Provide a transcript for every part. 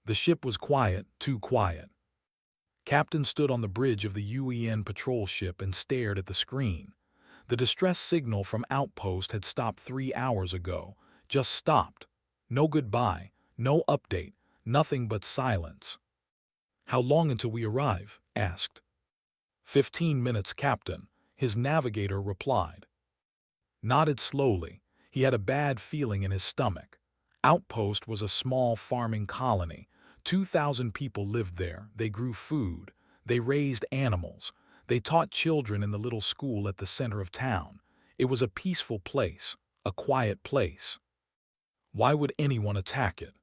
The ship was quiet, too quiet. Captain stood on the bridge of the UEN patrol ship and stared at the screen. The distress signal from Outpost had stopped 3 hours ago. Just stopped. No goodbye, no update, nothing but silence. "How long until we arrive?" asked. 15 minutes, Captain, his navigator replied. Nodded slowly. He had a bad feeling in his stomach. Outpost was a small farming colony. 2,000 people lived there. They grew food. They raised animals. They taught children in the little school at the center of town. It was a peaceful place, a quiet place. Why would anyone attack it?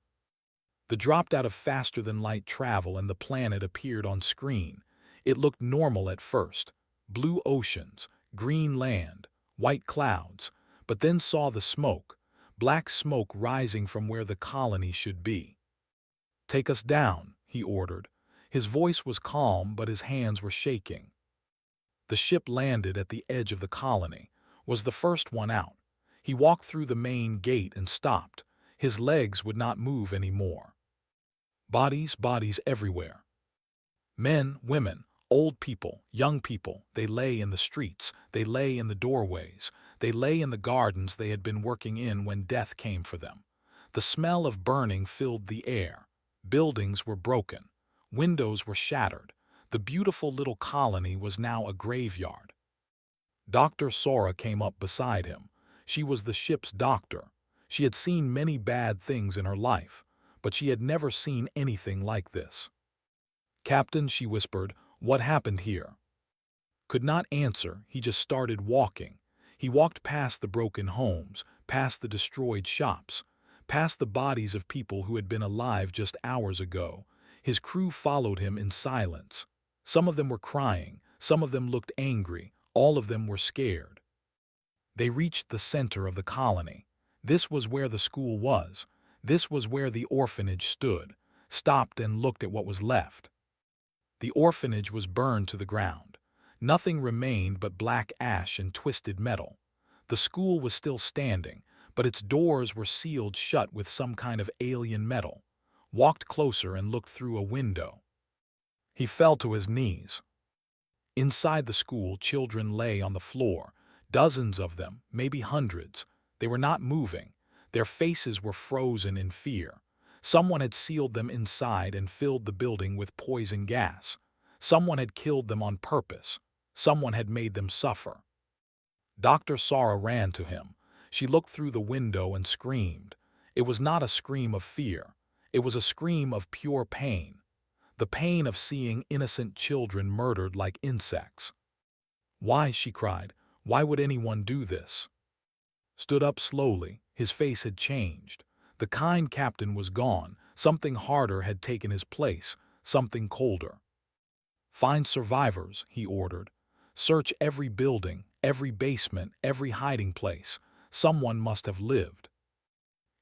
The dropped out of faster-than-light travel and the planet appeared on screen. It looked normal at first. Blue oceans, green land, white clouds, but then saw the smoke, black smoke rising from where the colony should be. "Take us down," he ordered. His voice was calm, but his hands were shaking. The ship landed at the edge of the colony, was the first one out. He walked through the main gate and stopped. His legs would not move anymore. Bodies everywhere. Men, women, old people, young people, they lay in the streets, they lay in the doorways, they lay in the gardens they had been working in when death came for them. The smell of burning filled the air. Buildings were broken. Windows were shattered. The beautiful little colony was now a graveyard. Dr. Sora came up beside him. She was the ship's doctor. She had seen many bad things in her life, but she had never seen anything like this. "Captain," she whispered, "what happened here?" Could not answer, he just started walking. He walked past the broken homes, past the destroyed shops, past the bodies of people who had been alive just hours ago. His crew followed him in silence. Some of them were crying, some of them looked angry, all of them were scared. They reached the center of the colony. This was where the school was. This was where the orphanage stood. Stopped and looked at what was left. The orphanage was burned to the ground. Nothing remained but black ash and twisted metal. The school was still standing, but its doors were sealed shut with some kind of alien metal. Walked closer and looked through a window. He fell to his knees. Inside the school, children lay on the floor. Dozens of them, maybe hundreds. They were not moving. Their faces were frozen in fear. Someone had sealed them inside and filled the building with poison gas. Someone had killed them on purpose. Someone had made them suffer. Dr. Sara ran to him. She looked through the window and screamed. It was not a scream of fear. It was a scream of pure pain. The pain of seeing innocent children murdered like insects. "Why?" she cried. "Why would anyone do this?" Stood up slowly. His face had changed. The kind captain was gone. Something harder had taken his place, something colder. "Find survivors," he ordered. "Search every building, every basement, every hiding place. Someone must have lived."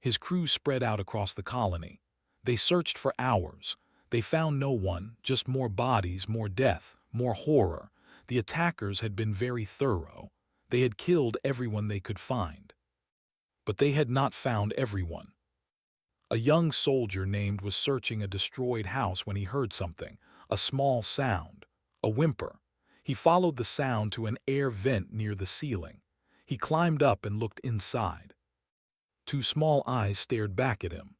His crew spread out across the colony. They searched for hours. They found no one, just more bodies, more death, more horror. The attackers had been very thorough. They had killed everyone they could find. But they had not found everyone. A young soldier named was searching a destroyed house when he heard something, a small sound, a whimper. He followed the sound to an air vent near the ceiling. He climbed up and looked inside. Two small eyes stared back at him.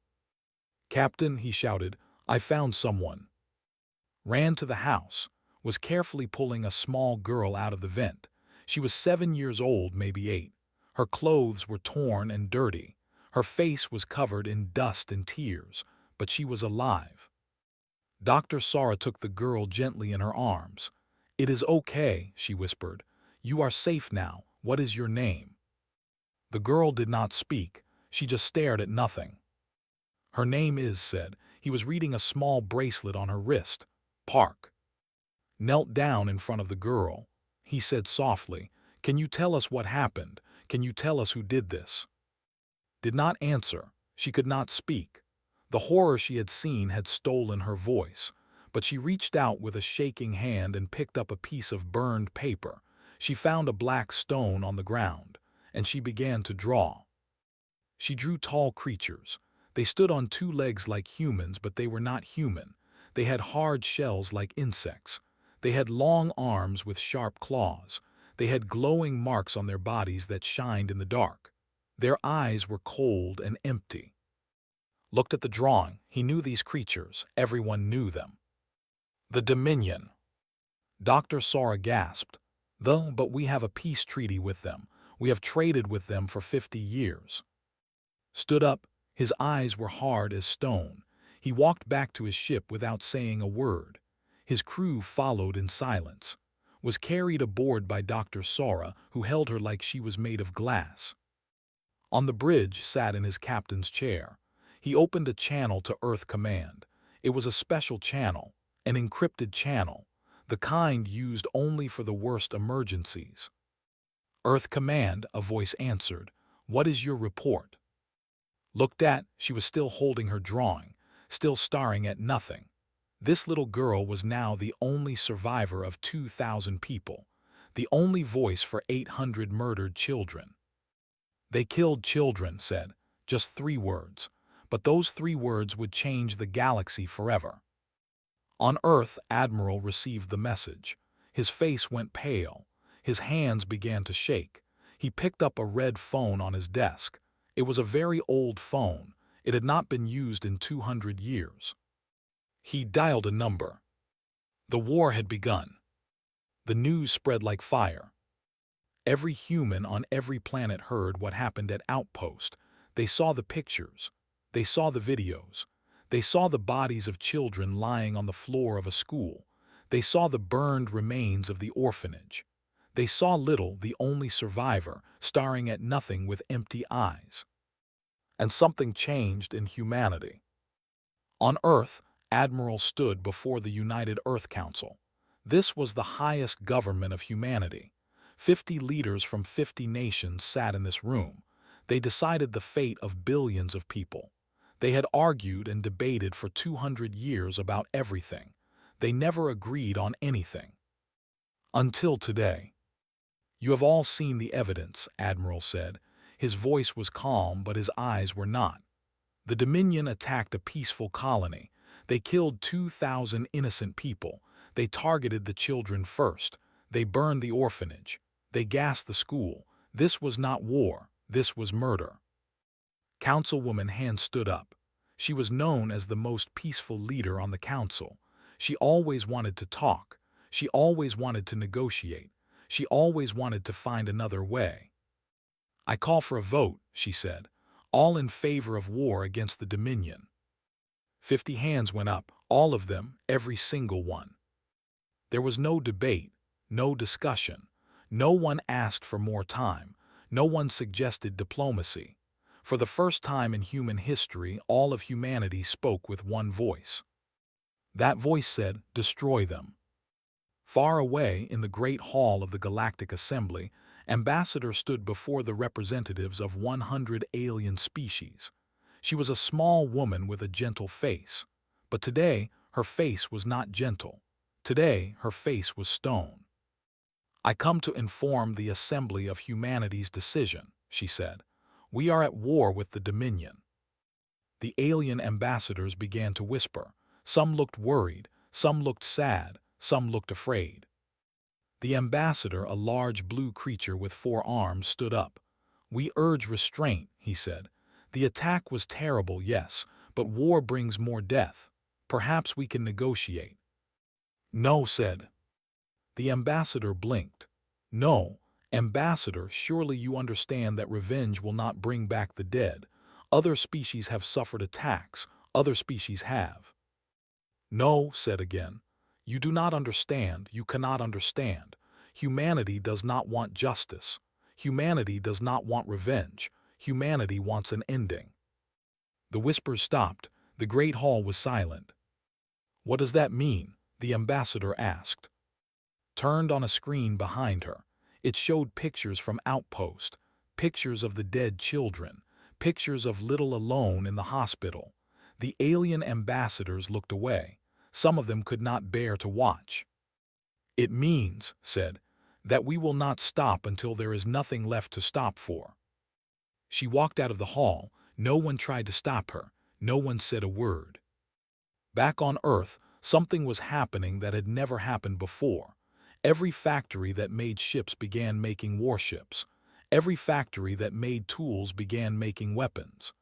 "Captain," he shouted, "I found someone." Ran to the house, was carefully pulling a small girl out of the vent. She was 7 years old, maybe 8. Her clothes were torn and dirty. Her face was covered in dust and tears, but she was alive. Dr. Sara took the girl gently in her arms. "It is okay," she whispered. "You are safe now. What is your name?" The girl did not speak. She just stared at nothing. "Her name is," said. He was reading a small bracelet on her wrist. "Park." Knelt down in front of the girl. He said softly, "Can you tell us what happened? Can you tell us who did this?" Did not answer. She could not speak. The horror she had seen had stolen her voice, but she reached out with a shaking hand and picked up a piece of burned paper. She found a black stone on the ground, and she began to draw. She drew tall creatures. They stood on two legs like humans, but they were not human. They had hard shells like insects. They had long arms with sharp claws. They had glowing marks on their bodies that shined in the dark. Their eyes were cold and empty. Looked at the drawing. He knew these creatures. Everyone knew them. The Dominion. Dr. Sora gasped. But we have a peace treaty with them. We have traded with them for 50 years. Stood up. His eyes were hard as stone. He walked back to his ship without saying a word. His crew followed in silence. Was carried aboard by Dr. Sora, who held her like she was made of glass. On the bridge sat in his captain's chair. He opened a channel to Earth Command. It was a special channel, an encrypted channel, the kind used only for the worst emergencies. Earth Command, a voice answered. What is your report? Looked at, she was still holding her drawing, still staring at nothing. This little girl was now the only survivor of 2,000 people, the only voice for 800 murdered children. They killed children, said, just 3 words, but those 3 words would change the galaxy forever. On Earth, Admiral received the message. His face went pale. His hands began to shake. He picked up a red phone on his desk. It was a very old phone. It had not been used in 200 years. He dialed a number. The war had begun. The news spread like fire. Every human on every planet heard what happened at Outpost. They saw the pictures. They saw the videos. They saw the bodies of children lying on the floor of a school. They saw the burned remains of the orphanage. They saw Little, the only survivor, staring at nothing with empty eyes. And something changed in humanity. On Earth, Admiral stood before the United Earth Council. This was the highest government of humanity. 50 leaders from 50 nations sat in this room. They decided the fate of billions of people. They had argued and debated for 200 years about everything. They never agreed on anything. Until today. You have all seen the evidence, Admiral said. His voice was calm, but his eyes were not. The Dominion attacked a peaceful colony. They killed 2,000 innocent people. They targeted the children first. They burned the orphanage. They gassed the school. This was not war. This was murder. Councilwoman Hand stood up. She was known as the most peaceful leader on the council. She always wanted to talk. She always wanted to negotiate. She always wanted to find another way. I call for a vote, she said. All in favor of war against the Dominion. 50 hands went up, all of them, every single one. There was no debate, no discussion. No one asked for more time. No one suggested diplomacy. For the first time in human history, all of humanity spoke with one voice. That voice said, destroy them. Far away in the great hall of the Galactic Assembly, Ambassador stood before the representatives of 100 alien species. She was a small woman with a gentle face. But today, her face was not gentle. Today, her face was stone. I come to inform the Assembly of humanity's decision, she said. We are at war with the Dominion. The alien ambassadors began to whisper. Some looked worried, some looked sad, some looked afraid. The ambassador, a large blue creature with 4 arms, stood up. We urge restraint, he said. The attack was terrible, yes, but war brings more death. Perhaps we can negotiate. No, said. The ambassador blinked. No, ambassador, surely you understand that revenge will not bring back the dead. Other species have suffered attacks. Other species have. No, said again. You do not understand. You cannot understand. Humanity does not want justice. Humanity does not want revenge. Humanity wants an ending. The whispers stopped. The great hall was silent. What does that mean? The ambassador asked. Turned on a screen behind her. It showed pictures from Outpost, pictures of the dead children, pictures of Little alone in the hospital. The alien ambassadors looked away. Some of them could not bear to watch. It means, said, that we will not stop until there is nothing left to stop for. She walked out of the hall. No one tried to stop her. No one said a word. Back on Earth, something was happening that had never happened before. Every factory that made ships began making warships. Every factory that made tools began making weapons.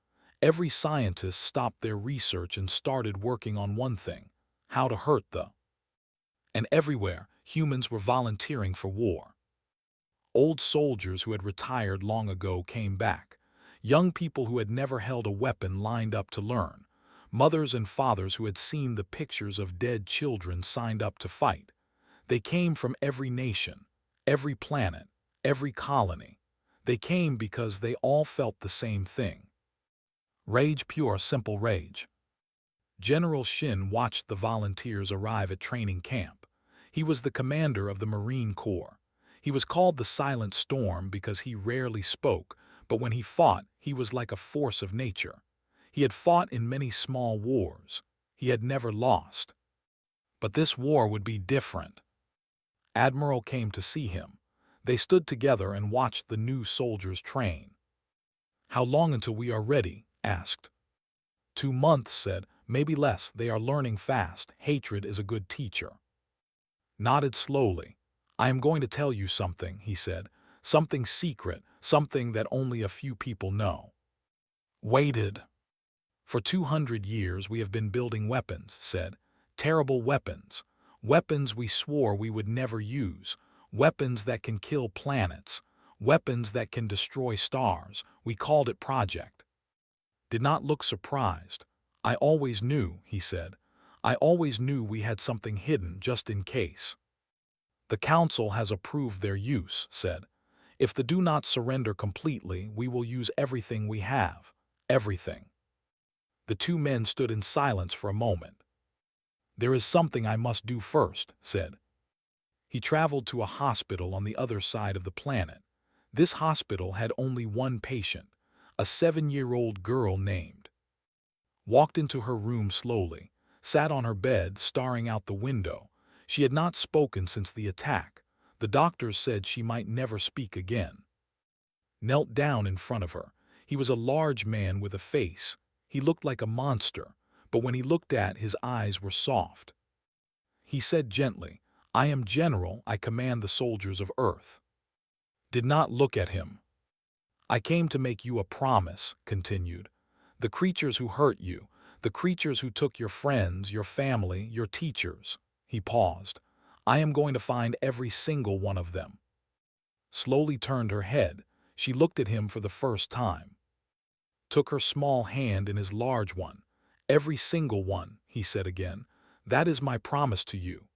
Every scientist stopped their research and started working on one thing: how to hurt the. And everywhere, humans were volunteering for war. Old soldiers who had retired long ago came back. Young people who had never held a weapon lined up to learn. Mothers and fathers who had seen the pictures of dead children signed up to fight. They came from every nation, every planet, every colony. They came because they all felt the same thing. Rage, pure, simple rage. General Shin watched the volunteers arrive at training camp. He was the commander of the Marine Corps. He was called the Silent Storm because he rarely spoke, but when he fought, he was like a force of nature. He had fought in many small wars. He had never lost. But this war would be different. Admiral came to see him. They stood together and watched the new soldiers train. "How long until we are ready?" asked. 2 months, said. "Maybe less. They are learning fast. Hatred is a good teacher." Nodded slowly. "I am going to tell you something," he said. "Something secret, something that only a few people know." Waited. "For 200 years we have been building weapons," said. "Terrible weapons. Weapons we swore we would never use. Weapons that can kill planets. Weapons that can destroy stars. We called it Project." Did not look surprised. "I always knew," he said. "I always knew we had something hidden just in case." "The Council has approved their use," said. "If they do not surrender completely, we will use everything we have. Everything." The two men stood in silence for a moment. "There is something I must do first," said. He traveled to a hospital on the other side of the planet. This hospital had only one patient, a 7-year-old girl named. Walked into her room slowly, sat on her bed staring out the window. She had not spoken since the attack. The doctors said she might never speak again. Knelt down in front of her. He was a large man with a face. He looked like a monster, but when he looked his eyes were soft. He said gently, "I am General, I command the soldiers of Earth." Did not look at him. "I came to make you a promise," continued. "The creatures who hurt you, the creatures who took your friends, your family, your teachers." He paused. "I am going to find every single one of them." Slowly turned her head. She looked at him for the first time. Took her small hand in his large one. "Every single one," he said again. "That is my promise to you."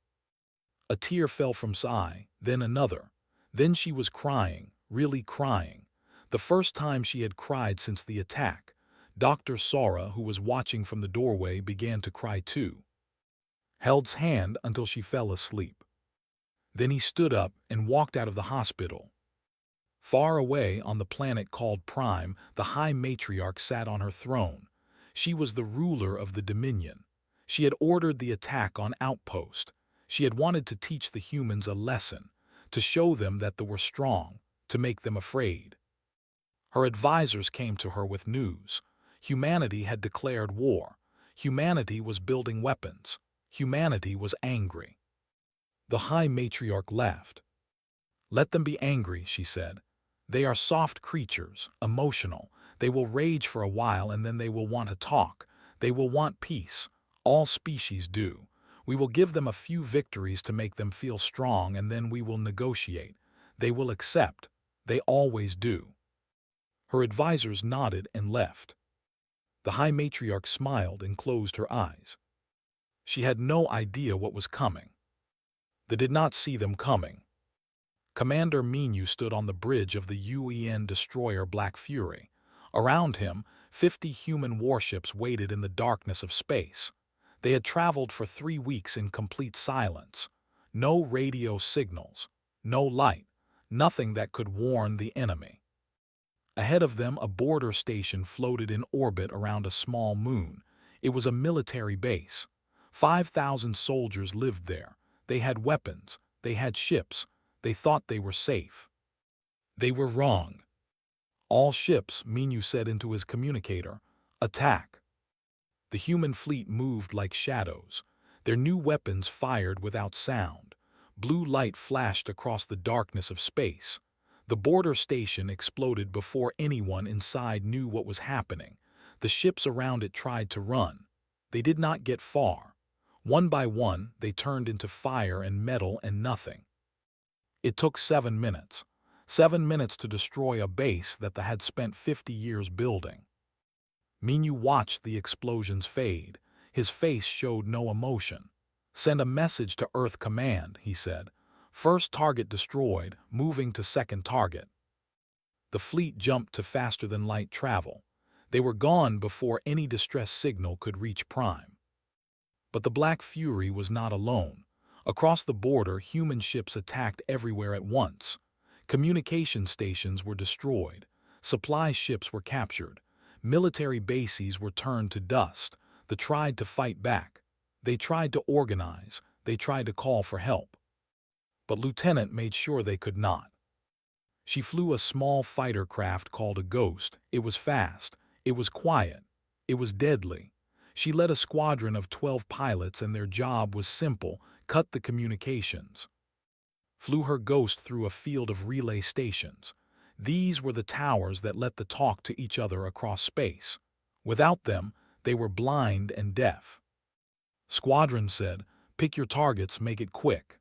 A tear fell from Sai, then another. Then she was crying, really crying. The first time she had cried since the attack. Dr. Sora, who was watching from the doorway, began to cry too. Held's hand until she fell asleep. Then he stood up and walked out of the hospital. Far away on the planet called Prime, the High Matriarch sat on her throne. She was the ruler of the Dominion. She had ordered the attack on Outpost. She had wanted to teach the humans a lesson, to show them that they were strong, to make them afraid. Her advisors came to her with news. Humanity had declared war. Humanity was building weapons. Humanity was angry. The High Matriarch laughed. "Let them be angry," she said. "They are soft creatures, emotional. They will rage for a while and then they will want to talk. They will want peace. All species do. We will give them a few victories to make them feel strong and then we will negotiate. They will accept. They always do." Her advisors nodded and left. The High Matriarch smiled and closed her eyes. She had no idea what was coming. They did not see them coming. Commander Minu stood on the bridge of the UN destroyer Black Fury. Around him, 50 human warships waited in the darkness of space. They had traveled for 3 weeks in complete silence. No radio signals, no light, nothing that could warn the enemy. Ahead of them, a border station floated in orbit around a small moon. It was a military base. 5,000 soldiers lived there. They had weapons. They had ships. They thought they were safe. They were wrong. "All ships," Minu said into his communicator, "attack." The human fleet moved like shadows. Their new weapons fired without sound. Blue light flashed across the darkness of space. The border station exploded before anyone inside knew what was happening. The ships around it tried to run. They did not get far. One by one, they turned into fire and metal and nothing. It took 7 minutes. 7 minutes to destroy a base that they had spent 50 years building. Minyu watched the explosions fade. His face showed no emotion. "Send a message to Earth Command," he said. "First target destroyed, moving to second target." The fleet jumped to faster-than-light travel. They were gone before any distress signal could reach Prime. But the Black Fury was not alone. Across the border, human ships attacked everywhere at once. Communication stations were destroyed. Supply ships were captured. Military bases were turned to dust. They tried to fight back. They tried to organize. They tried to call for help. But Lieutenant made sure they could not. She flew a small fighter craft called a Ghost. It was fast. It was quiet. It was deadly. She led a squadron of 12 pilots, and their job was simple: cut the communications. Flew her Ghost through a field of relay stations. These were the towers that let the talk to each other across space. Without them, they were blind and deaf. Squadron said, "Pick your targets, make it quick."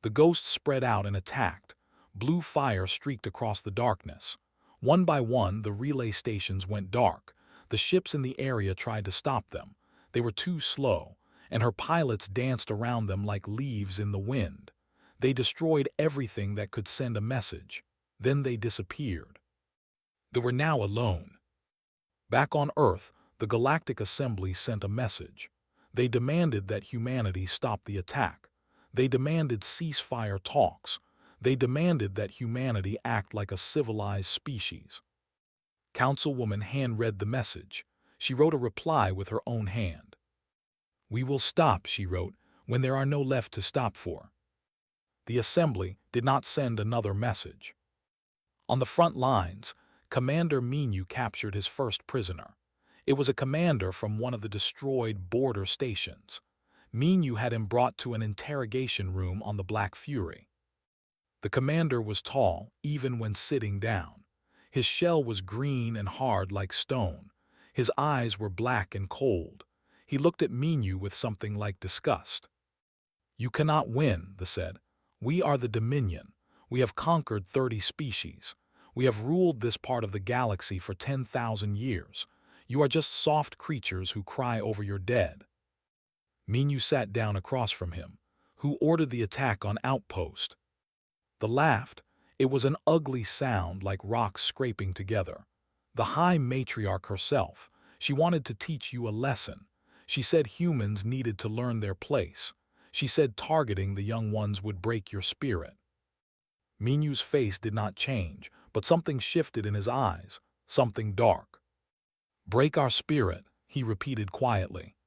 The Ghosts spread out and attacked. Blue fire streaked across the darkness. One by one, the relay stations went dark. The ships in the area tried to stop them. They were too slow, and her pilots danced around them like leaves in the wind. They destroyed everything that could send a message. Then they disappeared. They were now alone. Back on Earth, the Galactic Assembly sent a message. They demanded that humanity stop the attack. They demanded ceasefire talks. They demanded that humanity act like a civilized species. Councilwoman Han read the message. She wrote a reply with her own hand. "We will stop," she wrote, "when there are no left to stop for." The Assembly did not send another message. On the front lines, Commander Minyu captured his first prisoner. It was a commander from one of the destroyed border stations. Minyu had him brought to an interrogation room on the Black Fury. The commander was tall, even when sitting down. His shell was green and hard like stone. His eyes were black and cold. He looked at Minyu with something like disgust. "You cannot win," they said. "We are the Dominion. We have conquered 30 species. We have ruled this part of the galaxy for 10,000 years. You are just soft creatures who cry over your dead." Minyu sat down across from him. "Who ordered the attack on Outpost?" They laughed. It was an ugly sound like rocks scraping together. "The High Matriarch herself. She wanted to teach you a lesson. She said humans needed to learn their place. She said targeting the young ones would break your spirit." Minyu's face did not change, but something shifted in his eyes, something dark. "Break our spirit," he repeated quietly.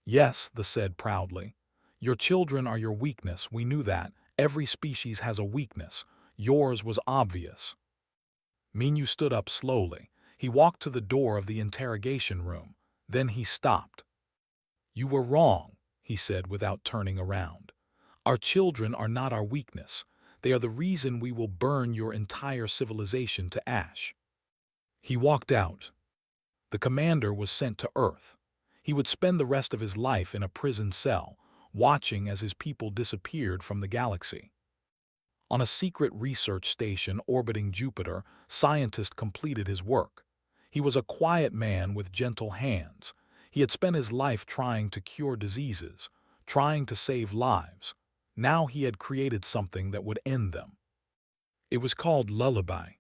"Yes," they said proudly. "Your children are your weakness, we knew that. Every species has a weakness. Yours was obvious." Minyu stood up slowly. He walked to the door of the interrogation room. Then he stopped. "You were wrong," he said without turning around. "Our children are not our weakness. They are the reason we will burn your entire civilization to ash." He walked out. The commander was sent to Earth. He would spend the rest of his life in a prison cell, watching as his people disappeared from the galaxy. On a secret research station orbiting Jupiter, scientist completed his work. He was a quiet man with gentle hands. He had spent his life trying to cure diseases, trying to save lives. Now he had created something that would end them. It was called Lullaby.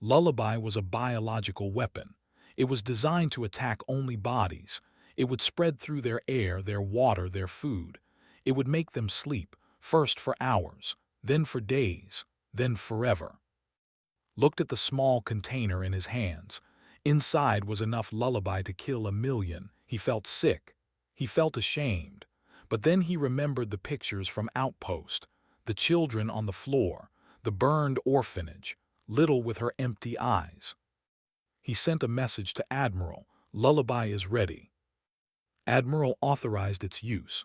Lullaby was a biological weapon. It was designed to attack only bodies. It would spread through their air, their water, their food. It would make them sleep, first for hours, then for days, then forever. Looked at the small container in his hands. Inside was enough lullaby to kill 1,000,000. He felt sick. He felt ashamed. But then he remembered the pictures from Outpost, the children on the floor, the burned orphanage, Little with her empty eyes. He sent a message to Admiral, Lullaby is ready. Admiral authorized its use.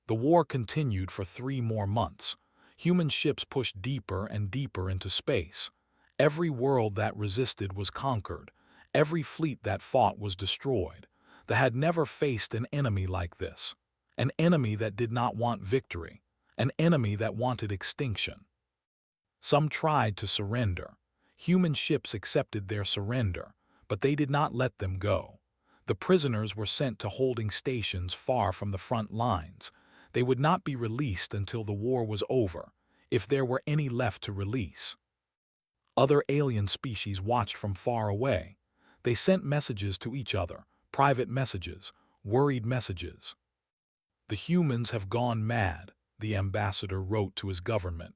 The war continued for 3 more months. Human ships pushed deeper and deeper into space. Every world that resisted was conquered. Every fleet that fought was destroyed. They had never faced an enemy like this. An enemy that did not want victory. An enemy that wanted extinction. Some tried to surrender. Human ships accepted their surrender, but they did not let them go. The prisoners were sent to holding stations far from the front lines. They would not be released until the war was over, if there were any left to release. Other alien species watched from far away. They sent messages to each other, private messages, worried messages. "The humans have gone mad," the ambassador wrote to his government.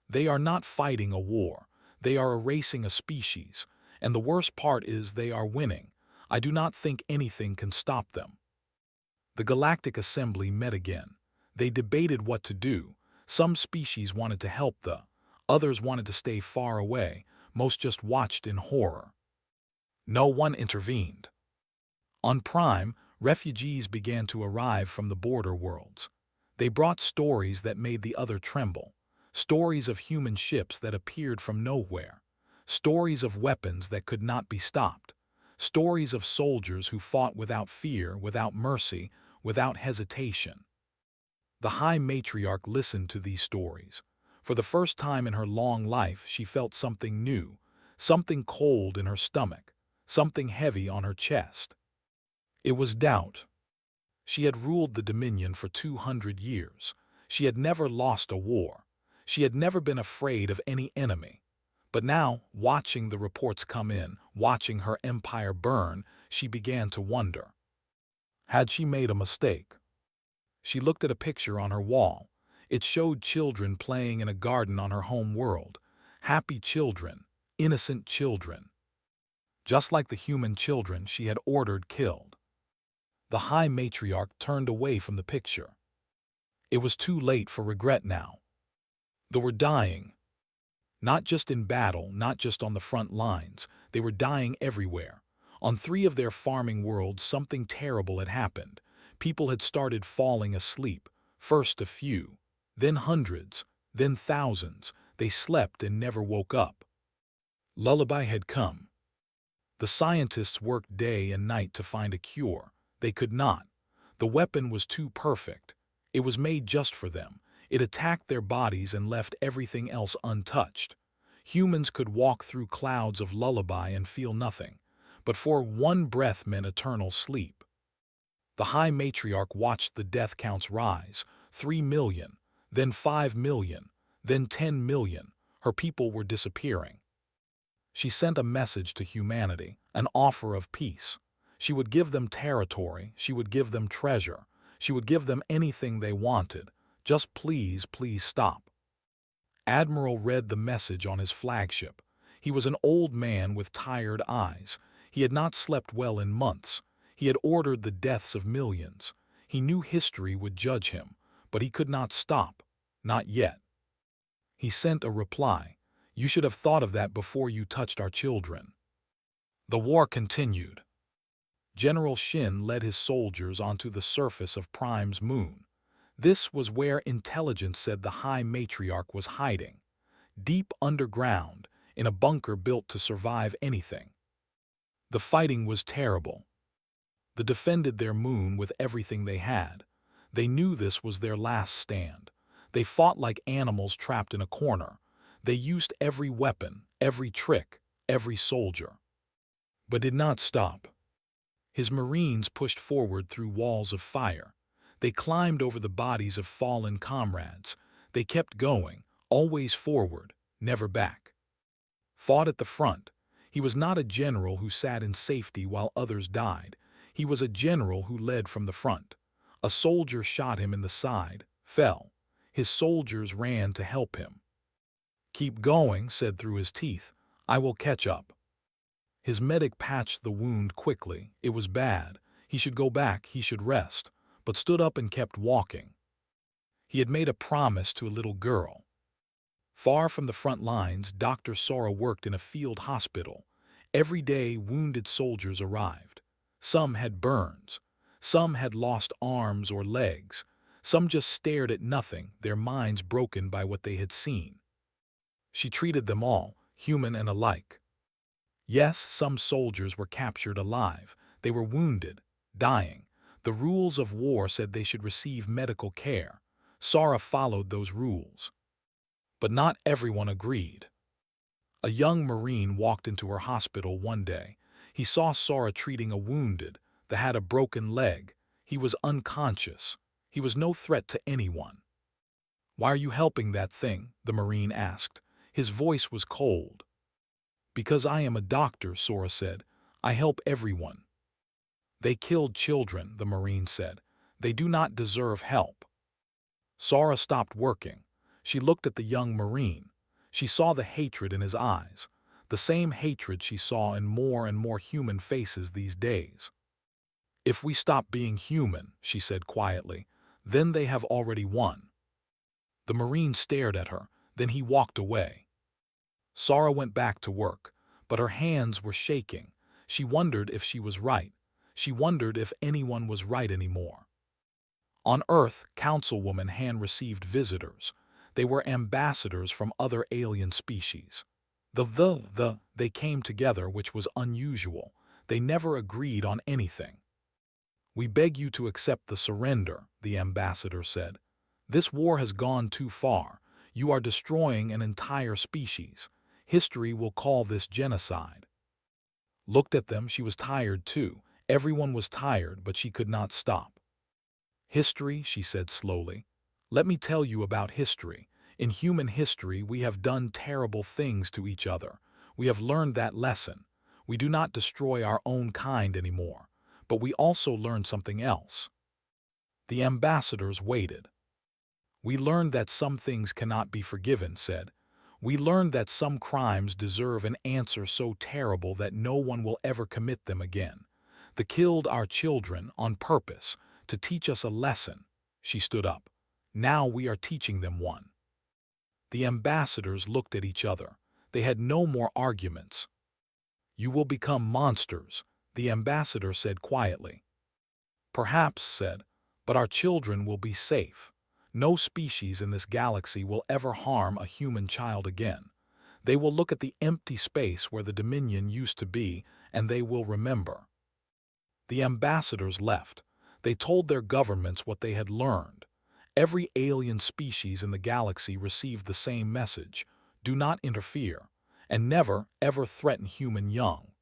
"They are not fighting a war. They are erasing a species. And the worst part is they are winning. I do not think anything can stop them." The Galactic Assembly met again. They debated what to do. Some species wanted to help others wanted to stay far away, most just watched in horror. No one intervened. On Prime, refugees began to arrive from the border worlds. They brought stories that made the other tremble. Stories of human ships that appeared from nowhere. Stories of weapons that could not be stopped. Stories of soldiers who fought without fear, without mercy, without hesitation. The High Matriarch listened to these stories. For the first time in her long life, she felt something new, something cold in her stomach, something heavy on her chest. It was doubt. She had ruled the Dominion for 200 years. She had never lost a war. She had never been afraid of any enemy. But now, watching the reports come in, watching her empire burn, she began to wonder. Had she made a mistake? She looked at a picture on her wall. It showed children playing in a garden on her home world. Happy children, innocent children. Just like the human children she had ordered killed. The High Matriarch turned away from the picture. It was too late for regret now. They were dying. Not just in battle, not just on the front lines. They were dying everywhere. On 3 of their farming worlds, something terrible had happened. People had started falling asleep. First a few, then hundreds, then thousands. They slept and never woke up. Lullaby had come. The scientists worked day and night to find a cure. They could not. The weapon was too perfect. It was made just for them. It attacked their bodies and left everything else untouched. Humans could walk through clouds of lullaby and feel nothing. But for one breath meant eternal sleep. The High Matriarch watched the death counts rise. 3 million, then 5 million, then 10 million. Her people were disappearing. She sent a message to humanity, an offer of peace. She would give them territory, she would give them treasure, she would give them anything they wanted. Just please, please stop. Admiral read the message on his flagship. He was an old man with tired eyes. He had not slept well in months. He had ordered the deaths of millions. He knew history would judge him, but he could not stop. Not yet. He sent a reply. "You should have thought of that before you touched our children." The war continued. General Shin led his soldiers onto the surface of Prime's moon. This was where intelligence said the High Matriarch was hiding. Deep underground, in a bunker built to survive anything. The fighting was terrible. They defended their moon with everything they had. They knew this was their last stand. They fought like animals trapped in a corner. They used every weapon, every trick, every soldier. But did not stop. His Marines pushed forward through walls of fire. They climbed over the bodies of fallen comrades. They kept going, always forward, never back. Fought at the front. He was not a general who sat in safety while others died. He was a general who led from the front. A soldier shot him in the side, fell. His soldiers ran to help him. "Keep going," said through his teeth. "I will catch up." His medic patched the wound quickly. It was bad. He should go back, he should rest, but stood up and kept walking. He had made a promise to a little girl. Far from the front lines, Dr. Sora worked in a field hospital. Every day, wounded soldiers arrived. Some had burns. Some had lost arms or legs. Some just stared at nothing, their minds broken by what they had seen. She treated them all, human and alike. Yes, some soldiers were captured alive. They were wounded, dying. The rules of war said they should receive medical care. Sara followed those rules. But not everyone agreed. A young Marine walked into her hospital one day. He saw Sara treating a wounded that had a broken leg. He was unconscious. He was no threat to anyone. "Why are you helping that thing?" the Marine asked. His voice was cold. "Because I am a doctor," Sara said. "I help everyone." "They killed children," the Marine said. "They do not deserve help." Sara stopped working. She looked at the young Marine. She saw the hatred in his eyes, the same hatred she saw in more and more human faces these days. "If we stop being human," she said quietly, "then they have already won." The Marine stared at her, then he walked away. Sara went back to work, but her hands were shaking. She wondered if she was right. She wondered if anyone was right anymore. On Earth, Councilwoman Han received visitors. They were ambassadors from other alien species. They came together, which was unusual. They never agreed on anything. "We beg you to accept the surrender," the ambassador said. "This war has gone too far. You are destroying an entire species. History will call this genocide." Looked at them, she was tired too. Everyone was tired, but she could not stop. "History," she said slowly. "Let me tell you about history. In human history, we have done terrible things to each other. We have learned that lesson. We do not destroy our own kind anymore. But we also learned something else." The ambassadors waited. "We learned that some things cannot be forgiven," said. "We learned that some crimes deserve an answer so terrible that no one will ever commit them again. They killed our children on purpose to teach us a lesson." She stood up. "Now we are teaching them one." The ambassadors looked at each other. They had no more arguments. "You will become monsters," the ambassador said quietly. "Perhaps," said, "but our children will be safe. No species in this galaxy will ever harm a human child again. They will look at the empty space where the Dominion used to be, and they will remember." The ambassadors left. They told their governments what they had learned. Every alien species in the galaxy received the same message: do not interfere, and never, ever threaten human young.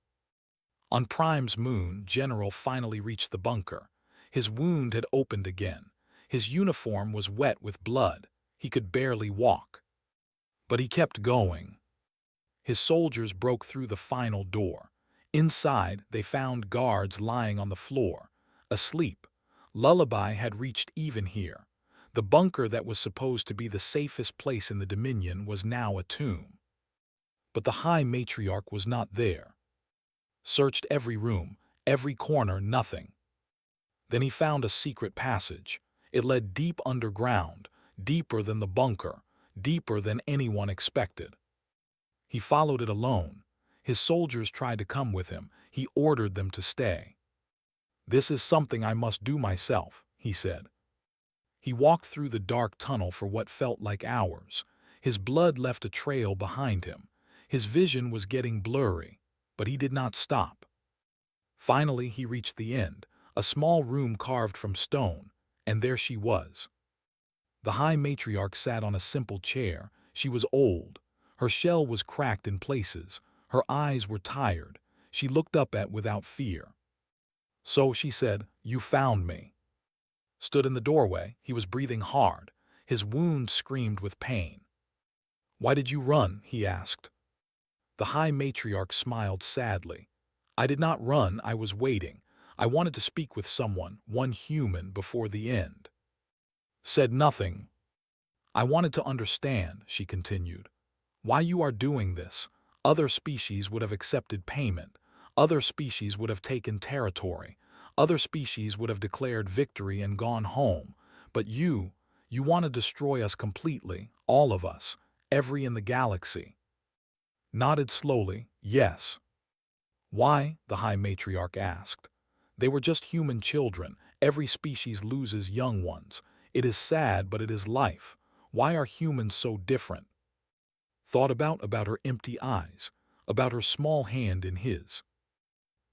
On Prime's moon, General finally reached the bunker. His wound had opened again. His uniform was wet with blood. He could barely walk. But he kept going. His soldiers broke through the final door. Inside, they found guards lying on the floor, asleep. Lullaby had reached even here. The bunker that was supposed to be the safest place in the Dominion was now a tomb. But the High Matriarch was not there. Searched every room, every corner, nothing. Then he found a secret passage. It led deep underground, deeper than the bunker, deeper than anyone expected. He followed it alone. His soldiers tried to come with him. He ordered them to stay. "This is something I must do myself," he said. He walked through the dark tunnel for what felt like hours. His blood left a trail behind him. His vision was getting blurry, but he did not stop. Finally, he reached the end, a small room carved from stone, and there she was. The High Matriarch sat on a simple chair. She was old. Her shell was cracked in places. Her eyes were tired. She looked up without fear. "So," she said, "you found me." Stood in the doorway. He was breathing hard. His wound screamed with pain. "Why did you run?" he asked. The High Matriarch smiled sadly. "I did not run, I was waiting. I wanted to speak with someone, one human, before the end." Said nothing. "I wanted to understand," she continued, "why you are doing this. Other species would have accepted payment. Other species would have taken territory. Other species would have declared victory and gone home. But you want to destroy us completely, all of us, every in the galaxy." Nodded slowly, "Yes." "Why?" the High Matriarch asked. They were just human children. Every species loses young ones. It is sad, but it is life. Why are humans so different? Thought about her empty eyes, about her small hand in his.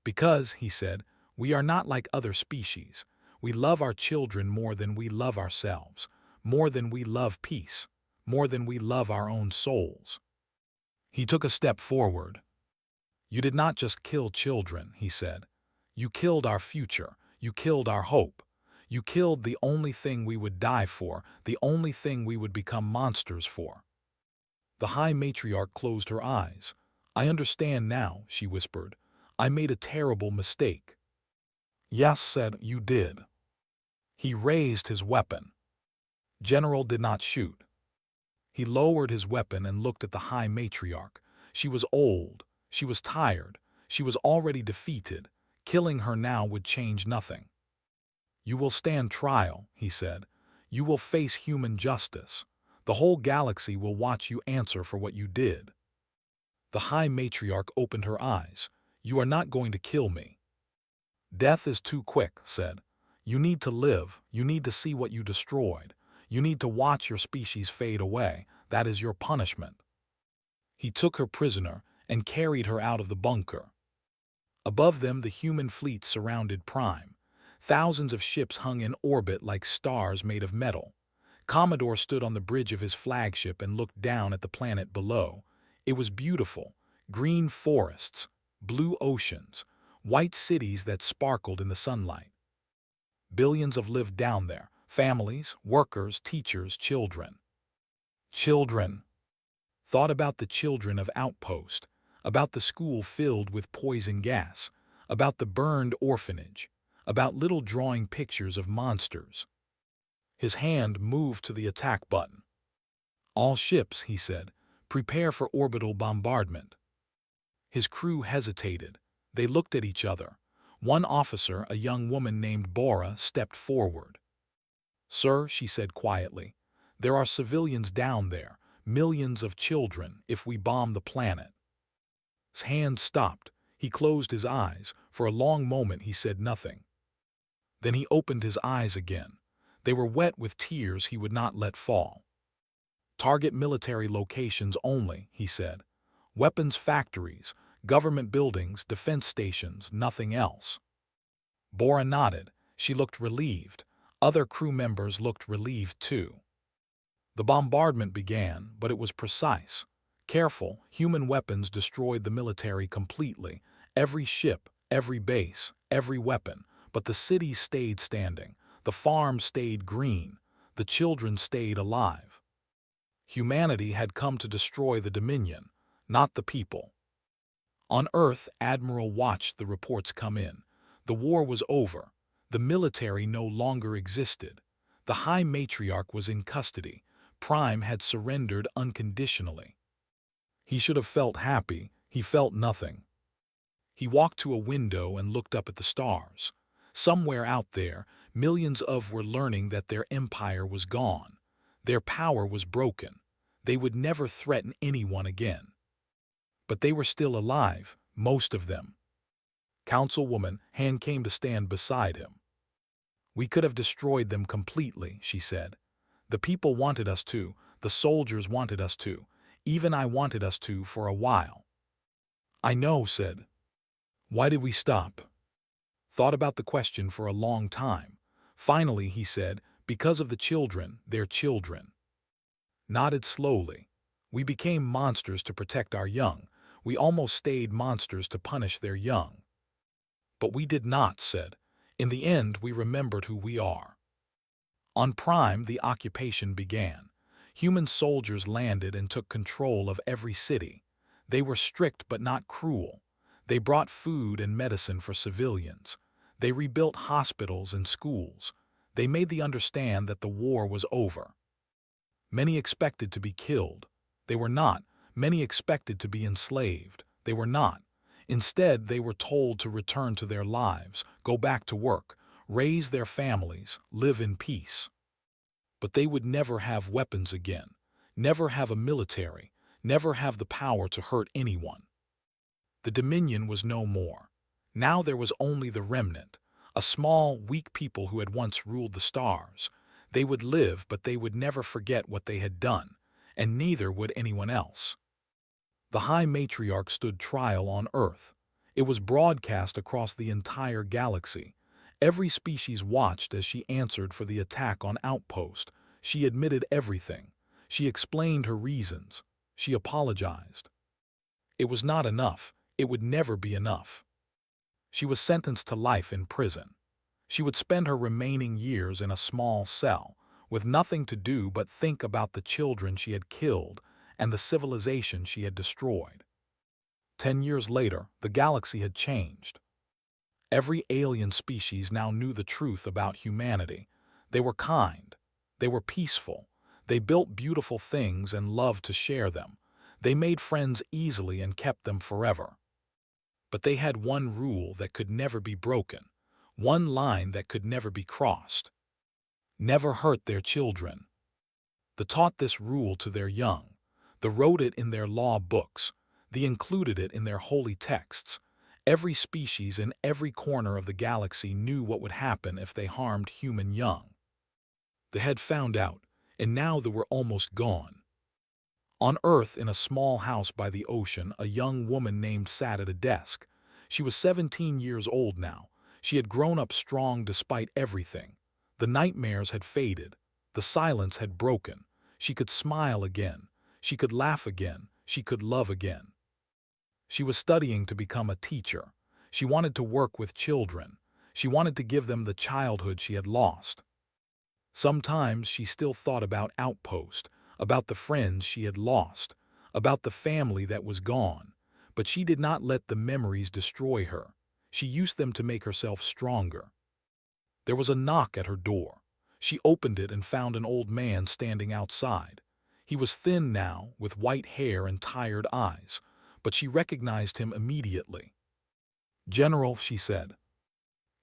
Because, he said, we are not like other species. We love our children more than we love ourselves, more than we love peace, more than we love our own souls. He took a step forward. You did not just kill children, he said. You killed our future. You killed our hope. You killed the only thing we would die for, the only thing we would become monsters for. The High Matriarch closed her eyes. I understand now, she whispered. I made a terrible mistake. Yes, said, you did. He raised his weapon. General did not shoot. He lowered his weapon and looked at the High Matriarch. She was old. She was tired. She was already defeated. Killing her now would change nothing. You will stand trial, he said. You will face human justice. The whole galaxy will watch you answer for what you did. The High Matriarch opened her eyes. You are not going to kill me. Death is too quick, said. You need to live. You need to see what you destroyed. You need to watch your species fade away. That is your punishment. He took her prisoner and carried her out of the bunker. Above them, the human fleet surrounded Prime. Thousands of ships hung in orbit like stars made of metal. Commodore stood on the bridge of his flagship and looked down at the planet below. It was beautiful. Green forests, blue oceans, white cities that sparkled in the sunlight. Billions have lived down there. Families, workers, teachers, children. Children. Thought about the children of Outpost, about the school filled with poison gas, about the burned orphanage, about little drawing pictures of monsters. His hand moved to the attack button. All ships, he said, prepare for orbital bombardment. His crew hesitated. They looked at each other. One officer, a young woman named Bora, stepped forward. Sir, she said quietly, there are civilians down there, millions of children, if we bomb the planet. His hand stopped. He closed his eyes. For a long moment he said nothing. Then he opened his eyes again. They were wet with tears he would not let fall. Target military locations only, he said. Weapons factories, government buildings, defense stations, nothing else. Bora nodded. She looked relieved. Other crew members looked relieved too. The bombardment began, but it was precise. Careful, human weapons destroyed the military completely. Every ship, every base, every weapon. But the cities stayed standing. The farms stayed green. The children stayed alive. Humanity had come to destroy the Dominion, not the people. On Earth, Admiral watched the reports come in. The war was over. The military no longer existed. The High Matriarch was in custody. Prime had surrendered unconditionally. He should have felt happy. He felt nothing. He walked to a window and looked up at the stars. Somewhere out there, millions were learning that their empire was gone. Their power was broken. They would never threaten anyone again. But they were still alive, most of them. Councilwoman Han came to stand beside him. We could have destroyed them completely, she said. The people wanted us to, the soldiers wanted us to, even I wanted us to for a while. I know, said. Why did we stop? Thought about the question for a long time. Finally, he said, because of the children, their children. Nodded slowly. We became monsters to protect our young. We almost stayed monsters to punish their young. But we did not, said. In the end, we remembered who we are. On Prime, the occupation began. Human soldiers landed and took control of every city. They were strict but not cruel. They brought food and medicine for civilians. They rebuilt hospitals and schools. They made them understand that the war was over. Many expected to be killed. They were not. Many expected to be enslaved. They were not. Instead, they were told to return to their lives, go back to work, raise their families, live in peace. But they would never have weapons again, never have a military, never have the power to hurt anyone. The Dominion was no more. Now there was only the remnant, A small, weak people who had once ruled the stars. They would live, but they would never forget what they had done, and neither would anyone else. The High Matriarch stood trial on Earth. It was broadcast across the entire galaxy. Every species watched as she answered for the attack on Outpost. She admitted everything. She explained her reasons. She apologized. It was not enough. It would never be enough. She was sentenced to life in prison. She would spend her remaining years in a small cell, with nothing to do but think about the children she had killed and the civilization she had destroyed. 10 years later, the galaxy had changed. Every alien species now knew the truth about humanity. They were kind. They were peaceful. They built beautiful things and loved to share them. They made friends easily and kept them forever. But they had one rule that could never be broken, one line that could never be crossed. Never hurt their children. They taught this rule to their young. They wrote it in their law books. They included it in their holy texts. Every species in every corner of the galaxy knew what would happen if they harmed human young. They had found out, and now they were almost gone. On Earth, in a small house by the ocean, a young woman named sat at a desk. She was 17 years old now. She had grown up strong despite everything. The nightmares had faded. The silence had broken. She could smile again. She could laugh again. She could love again. She was studying to become a teacher. She wanted to work with children. She wanted to give them the childhood she had lost. Sometimes she still thought about Outpost, about the friends she had lost, about the family that was gone, but she did not let the memories destroy her. She used them to make herself stronger. There was a knock at her door. She opened it and found an old man standing outside. He was thin now, with white hair and tired eyes, but she recognized him immediately. "General," she said.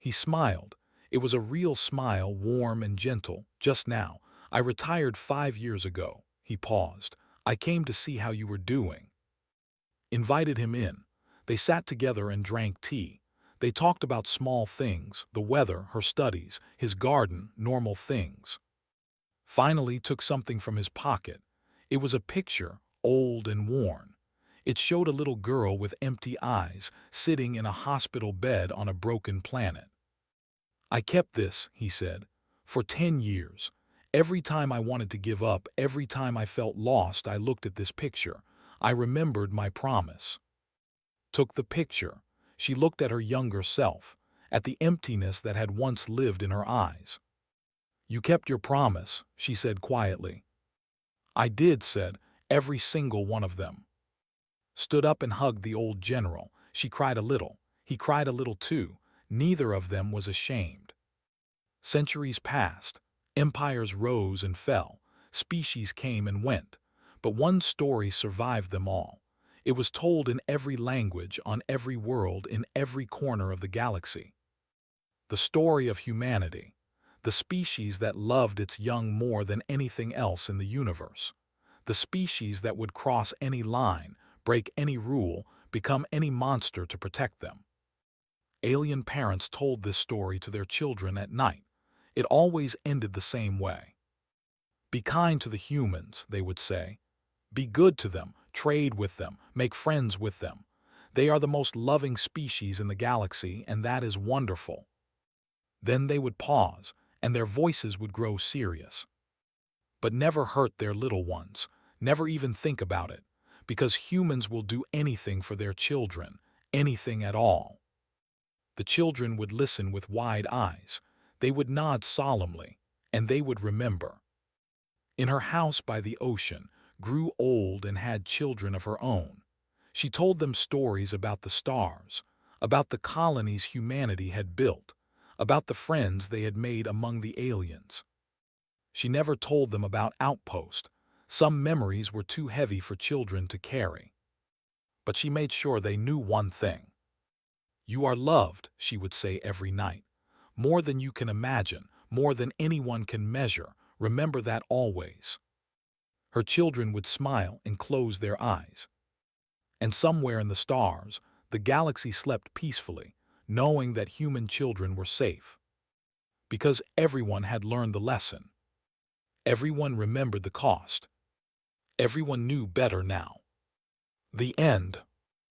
He smiled. It was a real smile, warm and gentle. "Just now. I retired 5 years ago." He paused. "I came to see how you were doing." Invited him in. They sat together and drank tea. They talked about small things, the weather, her studies, his garden, normal things. Finally took something from his pocket. It was a picture, old and worn. It showed a little girl with empty eyes, sitting in a hospital bed on a broken planet. "I kept this," he said, "for 10 years. Every time I wanted to give up, every time I felt lost, I looked at this picture. I remembered my promise." Took the picture. She looked at her younger self, at the emptiness that had once lived in her eyes. "You kept your promise," she said quietly. "I did," said, "every single one of them." Stood up and hugged the old general. She cried a little. He cried a little too. Neither of them was ashamed. Centuries passed. Empires rose and fell. Species came and went. But one story survived them all. It was told in every language, on every world, in every corner of the galaxy. The story of humanity. The species that loved its young more than anything else in the universe. The species that would cross any line, break any rule, become any monster to protect them. Alien parents told this story to their children at night. It always ended the same way. "Be kind to the humans," they would say. "Be good to them, trade with them, make friends with them. They are the most loving species in the galaxy, and that is wonderful." Then they would pause, and their voices would grow serious. "But never hurt their little ones. Never even think about it, because humans will do anything for their children, anything at all." The children would listen with wide eyes. They would nod solemnly, and they would remember. In her house by the ocean, grew old and had children of her own. She told them stories about the stars, about the colonies humanity had built, about the friends they had made among the aliens. She never told them about Outpost. Some memories were too heavy for children to carry. But she made sure they knew one thing. "You are loved," she would say every night. "More than you can imagine, more than anyone can measure. Remember that always." Her children would smile and close their eyes. And somewhere in the stars, the galaxy slept peacefully. knowing that human children were safe. Because everyone had learned the lesson. Everyone remembered the cost. Everyone knew better now. The end.